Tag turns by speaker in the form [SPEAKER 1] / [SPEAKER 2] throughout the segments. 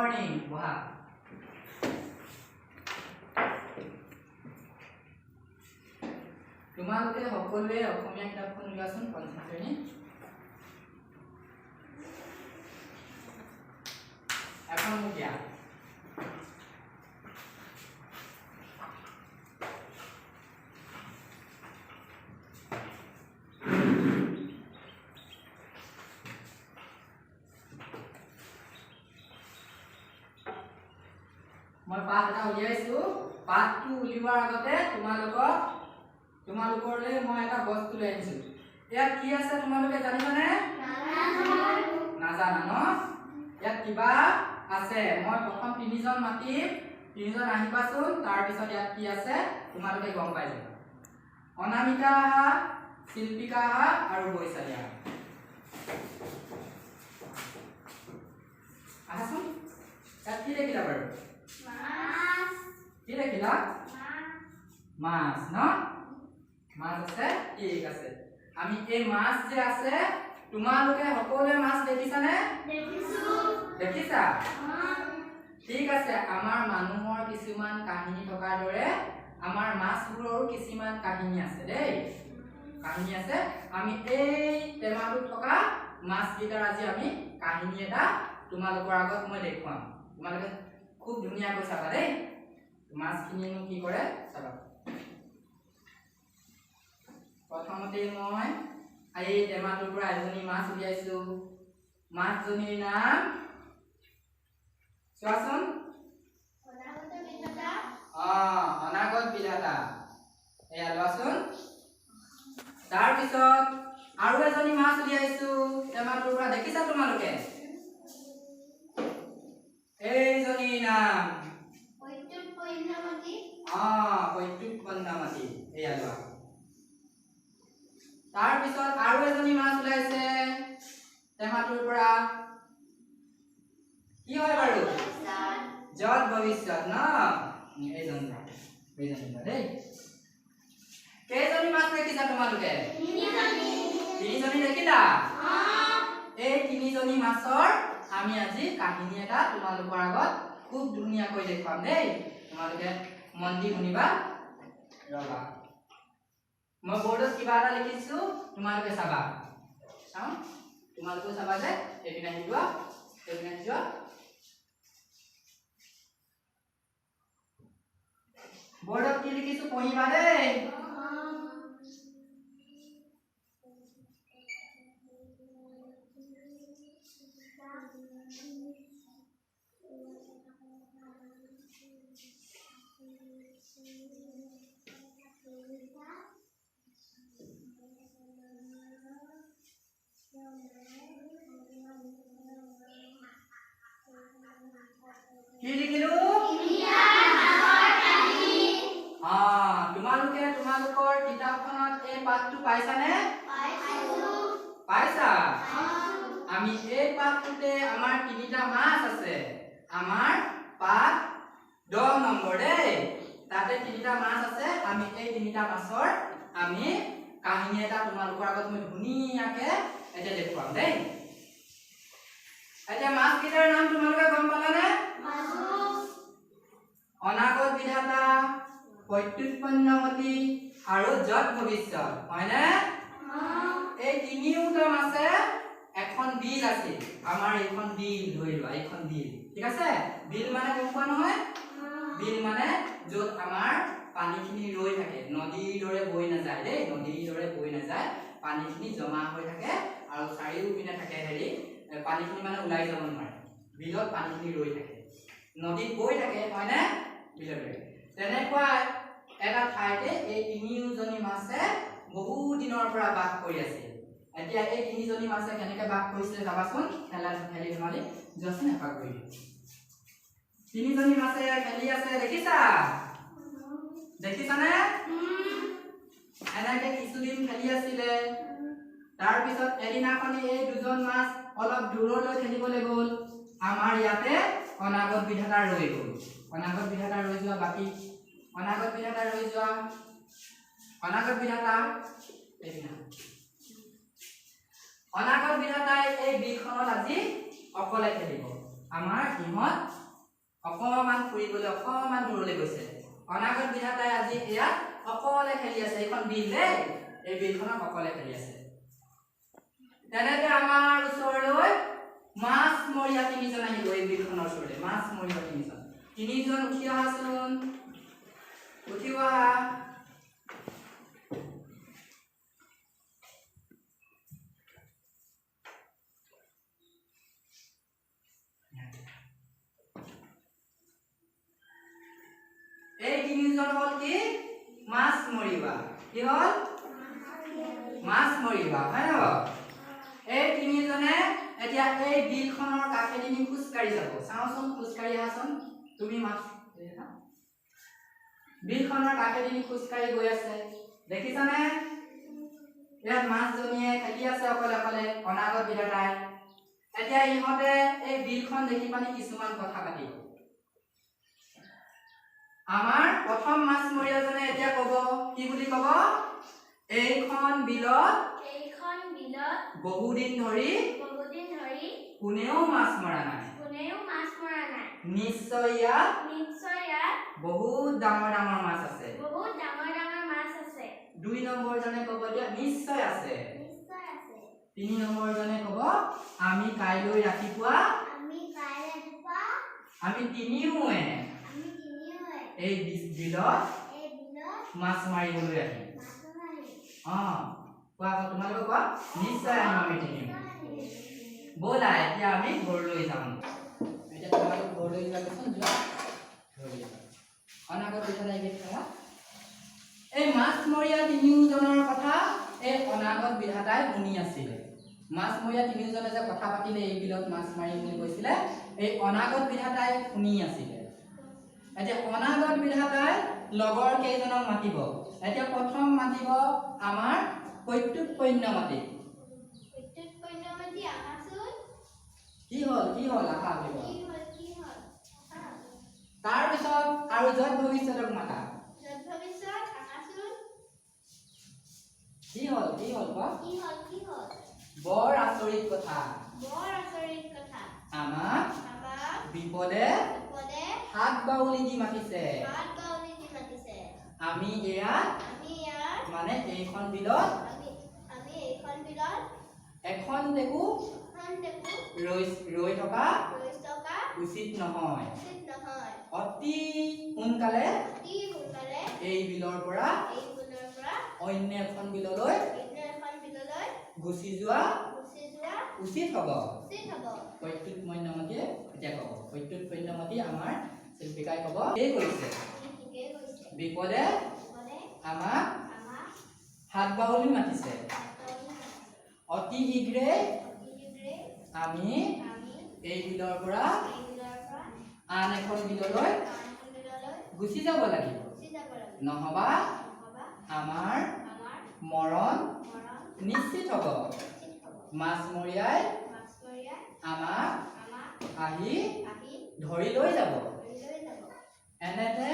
[SPEAKER 1] Morning বহা তোমালোকে সকলোৱে অসমীয়া কিতাপখন উলিয়াচোন পঞ্চম শ্ৰেণী এখন মোক দিয়া মই পাঠ এটা উলিয়াইছো পাঠটো উলিওৱাৰ আগতে তোমালোকৰলৈ মই এটা বস্তু লৈ আহিছো ইয়াত কি আছে তোমালোকে জানিবানে নাজানা ন ইয়াত কিবা আছে মই প্ৰথম তিনিজন মাতিম তিনিজন আহিবাচোন তাৰ পিছত ইয়াত কি আছে তোমালোকে গম পাই যাবা অনামিকা শিল্পিকা আৰু বৈশালী আহাচোন ইয়াত কি দেখিলা বাৰু মাছ কি দেখিলা মাছ ন মাছ আছে ঠিক আছে আমি এই মাছ যে আছে তোমালোকে সকলোৱে মাছ দেখিছানে দেখিছা ঠিক আছে আমাৰ মানুহৰ কিছুমান কাহিনী থকাৰ দৰে আমাৰ মাছবোৰৰো কিছুমান কাহিনী আছে দেই কাহিনী আছে আমি এই টেমাটোত থকা মাছকেইটাৰ আজি আমি কাহিনী এটা তোমালোকৰ আগত মই দেখুৱাম তোমালোকে খুব ধুনীয়াকৈ চাবা দেই মাছখিনিনো কি কৰে চাবা প্ৰথমতে মই এই টেমাটোৰ পৰা এজনী মাছ উলিয়াইছো মাছজনীৰ নাম চোৱাচোন অনাগত বিধাতা এয়া লোৱাচোন তাৰপিছত আৰু এজনী মাছ উলিয়াইছো টেমাটোৰ পৰা দেখিছা তোমালোকে এইজনীৰ নাম পৈতুক পন্নামতি এয়া লোৱা তাৰপিছত আৰু এজনী মাছ ওলাইছে টেমাটোৰ পৰা কি হয় বাৰু জত ভৱিষ্যত ন এইজনী দেই কেইজনী মাছ দেখিছা তোমালোকে তিনিজনী দেখিলা এই তিনিজনী মাছৰ আমি আজি কাহিনী এটা তোমালোকৰ আগত খুব ধুনীয়াকৈ দেখুৱাম দেই তোমালোকে মন দি শুনিবা ৰবা মই বৰ্ডত কিবা এটা লিখিছো তোমালোকে চাবা চাও তোমালোকে চাবা যে এইপিনে আহি যোৱা বৰ্ডত কি লিখিছো পঢ়িবা দেই কি লিখিলো তোমালোকে তোমালোকৰ কিতাপখনত এই পাঠটো পাইছানে পাইছা আমি এই পাঠটোতে আমাৰ তিনিটা মাছ আছে আমাৰ পাঠ 10 নম্বৰ দেই তাতে তিনিটা মাছ আছে আমি এই তিনিটা মাছৰ আমি কাহিনী এটা তোমালোকৰ আগত মই ধুনীয়াকে এটা দেখুৱাম দেই এতিয়া মাছ কেইটাৰ নাম তোমালোকে গম পালানে অনাগত বিধাতা পৈতুক পন্নামতি আৰু জত ভৱিষ্যত হয়নে এই তিনিওটা মাছে এখন বিল আছে আমাৰ এইখন বিল ধৰি লোৱা এইখন বিল ঠিক আছে বিল মানে গম পোৱা নহয় বিল মানে য'ত আমাৰ পানীখিনি ৰৈ থাকে নদীৰ দৰে বৈ নাযায় দেই নদীৰ দৰে বৈ নাযায় পানীখিনি জমা হৈ থাকে আৰু চাৰিওপিনে থাকে হেৰি পানীখিনি মানে ওলাই যাব নোৱাৰে বিলত পানীখিনি ৰৈ থাকে নদীত বৈ থাকে হয়নে বিলত তেনেকুৱা এটা ঠাইতে এই তিনিজনী মাছে বহু দিনৰ পৰা বাস কৰি আছে এতিয়া এই তিনিজনী মাছে কেনেকৈ বাস কৰিছিলে যাবাচোন খেলি ধেমালি যোৱাচোন এপাক কৰি তিনিজনী মাছে খেলি আছে দেখিছানে এনেকে কিছুদিন খেলি আছিলে তাৰপিছত এদিনাখনি এই দুজন মাছ অলপ দূৰলৈ খেলিবলৈ গ'ল আমাৰ ইয়াতে অনাগত বিধাতা ৰৈ গ'ল অনাগত বিধাতা ৰৈ যোৱা বাকী অনাগত বিধাতা অনাগত বিধাতাই এই বিলখনত আজি অকলে খেলিব আমাৰ ইহঁত অকমান ফুৰিবলৈ অকমান দূৰলৈ গৈছে অনাগত বিধাতাই আজি ইয়াত অকলে খেলি আছে এইখন বিল দেই এই বিলখনত অকলে খেলি আছে তেনেতে আমাৰ ওচৰলৈ মাছমৰীয়া তিনিজন আহিব এই বিলখনৰ ওচৰলৈ মাছমৰীয়া তিনিজন উঠি আহাচোন উঠিব আহা এই তিনিজন হল কি মাছ মৰিবা কি হল মাছ মৰিবা হয় ন এই তিনিজনে এতিয়া এই বিলখনৰ কাষেদি খোজ কাঢ়ি যাব চাওচোন খোজ কাঢ়ি আহাচোন তুমি মাছ বিলখনৰ কাষেদি খোজ কাঢ়ি গৈ আছে দেখিছানে ইয়াত মাছজনীয়ে খেলি আছে অকলে অকলে অনাগত বিধাতাই এতিয়া ইহঁতে এই বিলখন দেখি পানি কিছুমান কথা পাতিব আমাৰ প্ৰথম মাছমৰীয়াজনে এতিয়া কব কি বুলি কব এইখন বিলত বহুদিন ধৰি কোনেও মাছ মৰা নাই নিশ্চয় ইয়াত বহুত ডাঙৰ ডাঙৰ মাছ আছে 2 নম্বৰ জনে কব দিয়া নিশ্চয় আছে 3 নম্বৰ জনে কব আমি কাইলৈ ৰাতিপুৱা আমি তিনিওৱে এই বিলত মাছ মাৰিবলৈ আহিম কোৱা তোমালোকে কোৱা নিশ্চয় আহিম আমি তিনিও ব'লা এতিয়া আমি ঘৰলৈ যাম এতিয়া তোমালোক ঘৰলৈ যাবচোন যোৱা অনাগত বিধাতাই খেলা এই মাছমৰীয়া তিনিওজনৰ কথা এই অনাগত বিধাতাই শুনি আছিলে মাছমৰীয়া তিনিওজনে যে কথা পাতিলে এই বিলত মাছ মাৰিম বুলি কৈছিলে এই অনাগত বিধাতাই শুনি আছিলে এতিয়া অনাগত বিধাতাই লগৰ কেইজনক মাতিব এতিয়া প্ৰথম মাতিব আমাৰ প্ৰত্যুত পণ্যমতি কি হল আশা কৰিব তাৰ পিছত আৰু যত ভৱিষ্যতক মাতা কি হল কোৱা বৰ আচৰিত কথা আমাক বিপদে হাত বাউলি দি মাতিছে আমি ইয়াত মানে এইখন বিলত এখন দেখো ৰৈ থকা উচিত নহয় অতি সোনকালে এই বিলৰ পৰা অন্য এখন বিললৈ গুচি যোৱা উচিত হ'ব প্ৰত্যুত পণ্যমতিয়ে এতিয়া ক'ব প্ৰত্যুত পণ্যমতি আমাৰ শিল্পিকাই ক'ব এই কৰিছে বিপদে আমাক হাত বাউলি মাতিছে অতি শীঘ্ৰে আমি এই বিলৰ পৰা আন এখন বিললৈ গুচি যাব লাগিব নহবা আমাৰ মৰণ নিশ্চিত হ'ব মাছমৰীয়াই আমাক আহি ধৰি লৈ যাব এনেতে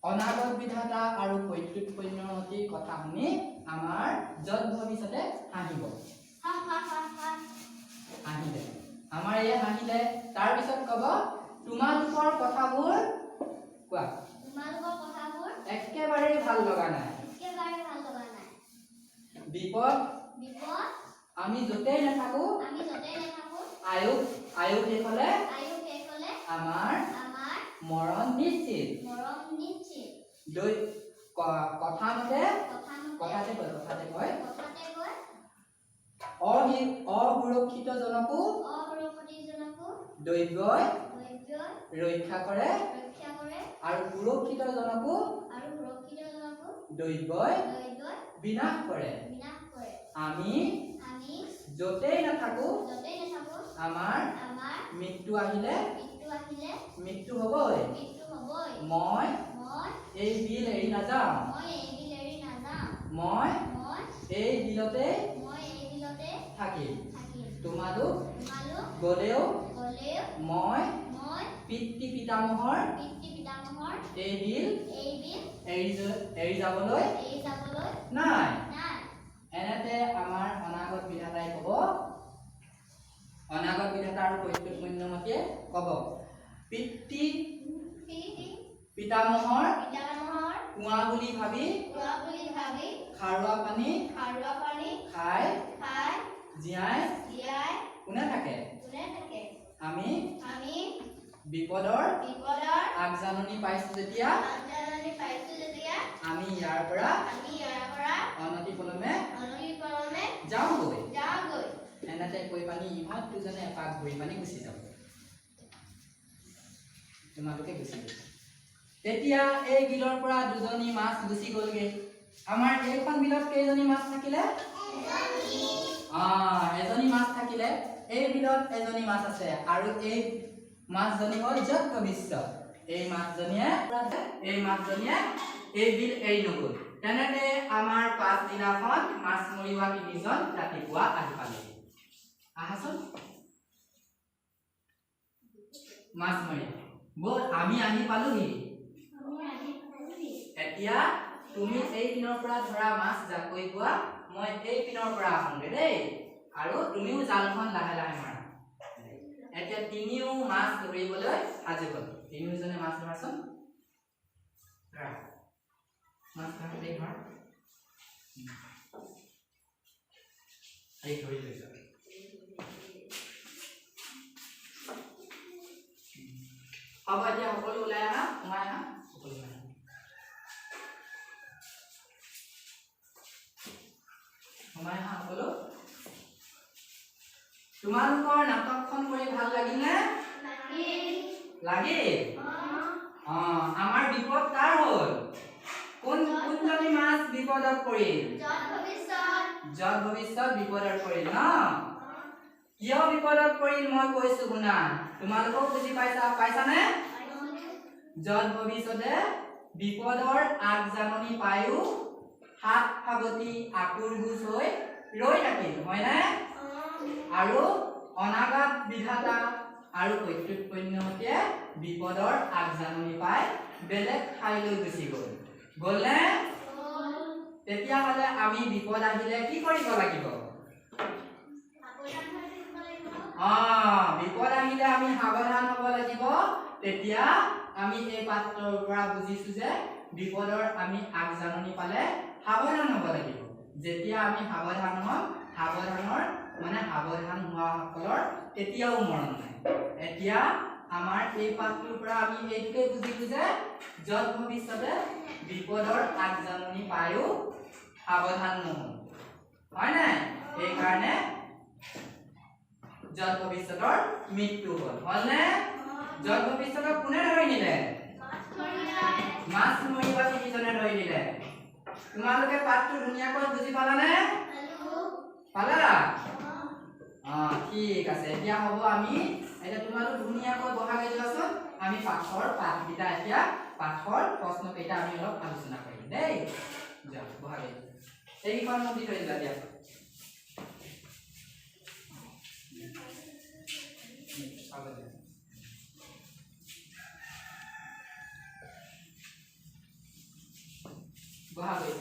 [SPEAKER 1] অনাগত বিধাতা আৰু প্ৰত্যুত পণ্যমতিৰ কথা শুনি আমাৰ যত ভৱিষ্যতে হাঁহিব হাঁহিলে আমাৰ এই হাঁহিলে তাৰ পিছত কব তোমালোকৰ কথাবোৰ কোৱা একেবাৰে ভাল লগা নাই বিপদ আমি যতেই নাথাকো আয়ুস দেখলে আমাৰ মৰণ নিশ্চিত কথাতে কয় অসুৰক্ষিত জনকো দৈব্যই ৰক্ষা কৰে আৰু সুৰক্ষিত জনকো দৈব্যই বিনাশ কৰে আমি যতেই নাথাকো আমাৰ মৃত্যু আহিলে মৃত্যু হ'বই মই এই বিল এৰি নাযাওঁ মই এই বিলতে থাকিম তোমালোক গলেও মই পিতৃ পিতামহৰ এই বিল এৰি যাবলৈ নাই এনেতে আমাৰ অনাগত বিধাতাই ক'ব অনাগত বিধাতা আৰু প্ৰত্যুত পুণ্যমতীয়ে কব পিতৃ পিতামহৰ কুঁৱা বুলি ভাবি খাৰুৱা পানী খাই জীয়াই কোনে থাকে আমি বিপদৰ আগজাননী পাইছো যেতিয়া আমি ইয়াৰ পৰা অনতি পলমে যাওঁগৈ এনেতে কৈ পানী ইহঁত দুজনে এপাক ঘূৰি পানী গুচি যাব তোমালোকে গুচি গ'ল তেতিয়া এই বিলৰ পৰা দুজনী মাছ গুচি গ'লগে আমাৰ এইখন বিলত কেইজনী মাছ থাকিলে এজনী মাছ থাকিলে এই বিলত এজনী মাছ আছে আৰু এই মাছজনী হ'ল যত ভৱিষ্যত এই মাছজনীয়ে এই বিল এৰি নগ'ল তেনেতে আমাৰ পাছদিনাখন মাছ মৰিওৱা তিনিজন ৰাতিপুৱা আহি পালে আহাচোন মাছ মৰিয়া বল আমি আহি পালোহি এতিয়া তুমি এই পিনৰ পৰা ধৰা মাছ জাকৈ গোৱা মই এই পিনৰ পৰা আহোঁগে দেই আৰু তুমিও জালখন লাহে লাহে মাৰা এতিয়া তিনিও মাছ ধৰিবলৈ সাজু হ'ল তিনিওজনে মাছ ধৰাচোন ধৰা মাছ ধৰা দেই ধৰা এই ধৰি লৈছা হ'ব এতিয়া সকলো ওলাই আহা সোমাই আহা সকলো ওলাই আহা সোমাই আহা সকলো তোমালোকৰ নাটকখন কৰি ভাল লাগিলনে লাগিল আমাৰ বিপদ কাৰ হ'ল কোনজনী মাছ বিপদত পৰিল যত ভৱিষ্যত বিপদত পৰিল ন কিয় বিপদত পৰিল মই কৈছো শুনা তোমালোকক বুজি পাইছানে যত ভৱিষ্যতে বিপদৰ আগজাননী পায়ো হাত সাৱটি আকুৰ গুচ হৈ ৰৈ থাকিল হয়নে আৰু অনাগত বিধাতা আৰু প্ৰত্যুত পুণ্যমতীয়ে বিপদৰ আগজাননী পাই বেলেগ ঠাইলৈ গুচি গ'লনে তেতিয়াহ'লে আমি বিপদ আহিলে কি কৰিব লাগিব বিপদ আহিলে আমি সাৱধান হ'ব লাগিব তেতিয়া আমি এই পাঠটোৰ পৰা বুজিছো যে বিপদৰ আমি আগজাননী পালে সাৱধান হ'ব লাগিব যেতিয়া আমি সাৱধান হ'ম সাৱধান হোৱা সকলৰ তেতিয়াও মৰণ নাই এতিয়া আমাৰ এই পাঠটোৰ পৰা আমি এইটোকে বুজিলো যে যত ভৱিষ্যতে বিপদৰ আগজাননী পায়ো সাৱধান নহ'ম হয় নাই সেইকাৰণে যত ভৱিষ্যতৰ মৃত্যু হ'লনে যত ভৱিষ্যতক কোনে ধৰি নিলে মাছ মৰিবা তিনিজনে ধৰি নিলে তোমালোকে পাঠটো ধুনীয়াকৈ বুজি পালানে পালা ঠিক আছে এতিয়া হ'ব আমি এতিয়া তোমালোক ধুনীয়াকৈ বহাগৈ যোৱাচোন আমি পাঠকেইটা এতিয়া পাঠৰ প্ৰশ্নকেইটা আমি অলপ আলোচনা কৰিম দেই যোৱা বহাগৈ এইকেইখন মোক দি থৈ দিবা দিয়া বহাগৈ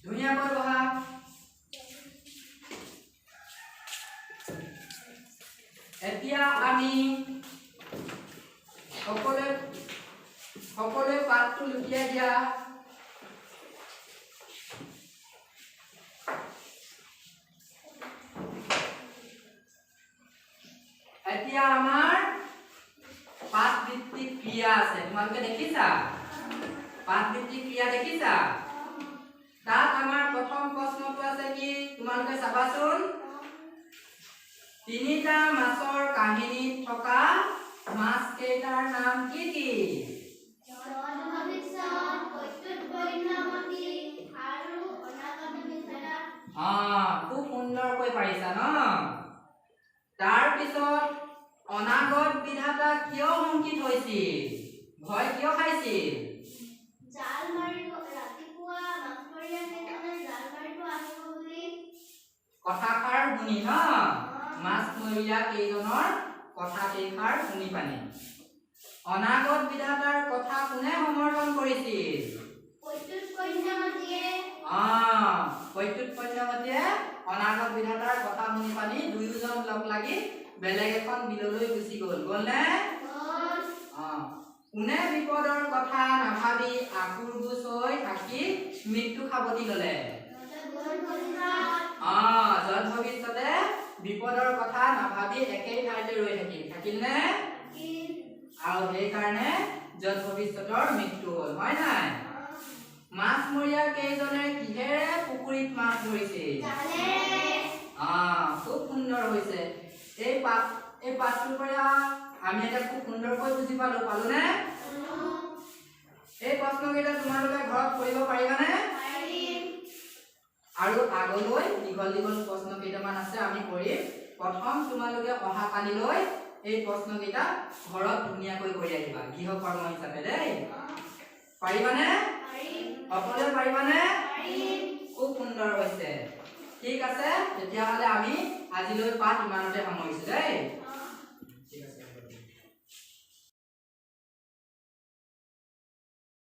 [SPEAKER 1] ধুনীয়াকৈ বহা এতিয়া আমি সকলোৱে পাঠটো লুটিয়াই দিয়া এতিয়া আমাৰ পাঠ ভিত্তিক ক্ৰিয়া আছে তোমালোকে দেখিছা পাঠ ভিত্তিক ক্ৰিয়া দেখিছা তাত আমাৰ প্ৰথম প্ৰশ্নটো আছে কি তোমালোকে চাবাচোন তিনিটা মাছৰ কাহিনীত থকা মাছ কেইটাৰ নাম কি কি খুব সুন্দৰকৈ পাৰিছা ন তাৰ পিছত অনাগত বিধাতা কিয় শংকিত হৈছিল ভয় কিয় খাইছিল জাল মাৰিব ৰাতিপুৱা মাছ মৰিয়া কেইজনে জাল মাৰিব আহিব বুলি কথাষাৰ শুনি ন মাছ মৰিয়া কেইজনৰ কথা কেইষাৰ শুনি পানি অনাগত বিধাতাৰ কথা কোনে সমৰ্থন কৰিছিল প্ৰত্যুৎপন্নমতীয়ে অনাগত বিধাতাৰ কথা শুনি পানি দুয়োজন লগ লাগি বেলেগ এখন বিললৈ গুচি গ'ল নে? কোনে বিপদৰ কথা নাভাবি আকুৰ গুচ হৈ থাকি মৃত্যু সাৱটি ল'লে? যত ভৱিষ্যতে বিপদৰ কথা নাভাবি একেই ঠাইতে ৰৈ থাকিল নে? আৰু সেইকাৰণে যত ভৱিষ্যতৰ মৃত্যু হ'ল, হয় নাই? মাছমৰীয়া কেইজনে কিহেৰে পুখুৰীত মাছ ধৰিছে? খুব সুন্দৰ হৈছে। এই পাঠটোৰ পৰা আমি এটা খুব সুন্দৰকৈ বুজি পালো নে? এই প্ৰশ্নকেইটা তোমালোকে ঘৰত কৰিব পাৰিবানে? আৰু আগলৈ দীঘল প্ৰশ্ন কেইটামান আছে আমি কৰিম। প্ৰথম তোমালোকে অহা কালিলৈ এই প্ৰশ্নকেইটা ঘৰত ধুনীয়াকৈ কৰি আহিবা গৃহকৰ্ম হিচাপে দেই। পাৰিবানে? সকলোৱে পাৰিবানে? খুব সুন্দৰ হৈছে। ঠিক আছে, তেতিয়াহ'লে আমি আজিলৈ পাঠ ইমানতে সামৰিছো দেই।